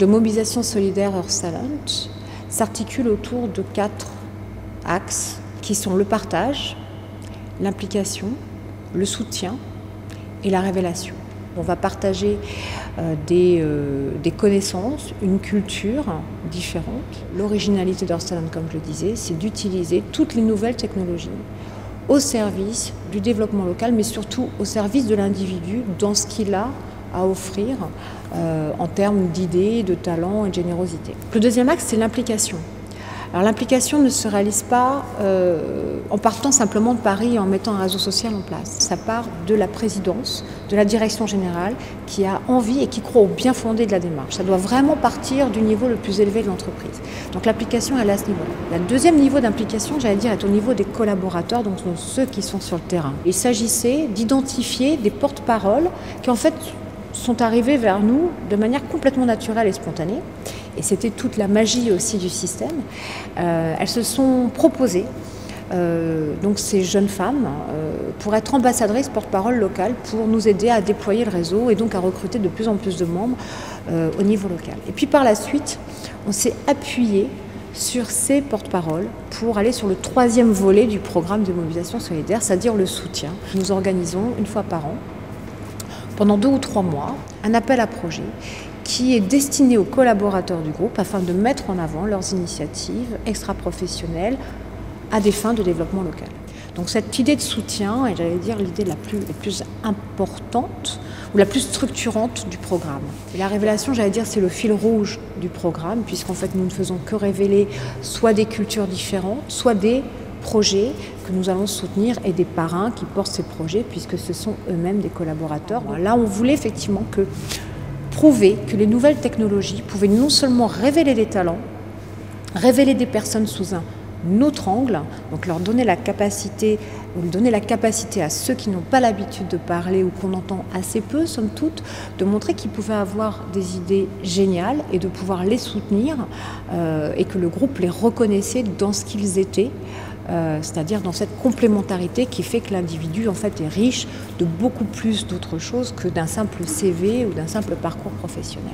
de mobilisation solidaire Earth Talent s'articule autour de 4 axes qui sont le partage, l'implication, le soutien et la révélation. On va partager des connaissances, une culture différente. L'originalité d'Earth Talent, comme je le disais, c'est d'utiliser toutes les nouvelles technologies au service du développement local, mais surtout au service de l'individu dans ce qu'il a à offrir en termes d'idées, de talents et de générosité. Le deuxième axe, c'est l'implication. Alors l'implication ne se réalise pas en partant simplement de Paris et en mettant un réseau social en place. Ça part de la présidence, de la direction générale qui a envie et qui croit au bien fondé de la démarche. Ça doit vraiment partir du niveau le plus élevé de l'entreprise. Donc l'application, elle est à ce niveau-là. Le deuxième niveau d'implication, j'allais dire, est au niveau des collaborateurs, donc ceux qui sont sur le terrain. Il s'agissait d'identifier des porte-paroles qui en fait sont arrivés vers nous de manière complètement naturelle et spontanée. Et c'était toute la magie aussi du système. Elles se sont proposées, donc ces jeunes femmes, pour être ambassadrices porte-parole locales, pour nous aider à déployer le réseau et donc à recruter de plus en plus de membres au niveau local. Et puis par la suite, on s'est appuyé sur ces porte-paroles pour aller sur le troisième volet du programme de mobilisation solidaire, c'est-à-dire le soutien. Nous organisons une fois par an, pendant 2 ou 3 mois, un appel à projet qui est destiné aux collaborateurs du groupe afin de mettre en avant leurs initiatives extra-professionnelles à des fins de développement local. Donc cette idée de soutien est, j'allais dire, l'idée la plus importante ou la plus structurante du programme. Et la révélation, j'allais dire, c'est le fil rouge du programme, puisqu'en fait nous ne faisons que révéler soit des cultures différentes, soit des projets que nous allons soutenir et des parrains qui portent ces projets, puisque ce sont eux-mêmes des collaborateurs. Là, on voulait effectivement prouver que les nouvelles technologies pouvaient non seulement révéler des talents, révéler des personnes sous un autre angle, donc leur donner la capacité, ou donner la capacité à ceux qui n'ont pas l'habitude de parler ou qu'on entend assez peu, somme toute, de montrer qu'ils pouvaient avoir des idées géniales et de pouvoir les soutenir et que le groupe les reconnaissait dans ce qu'ils étaient. C'est-à-dire dans cette complémentarité qui fait que l'individu en fait est riche de beaucoup plus d'autres choses que d'un simple CV ou d'un simple parcours professionnel.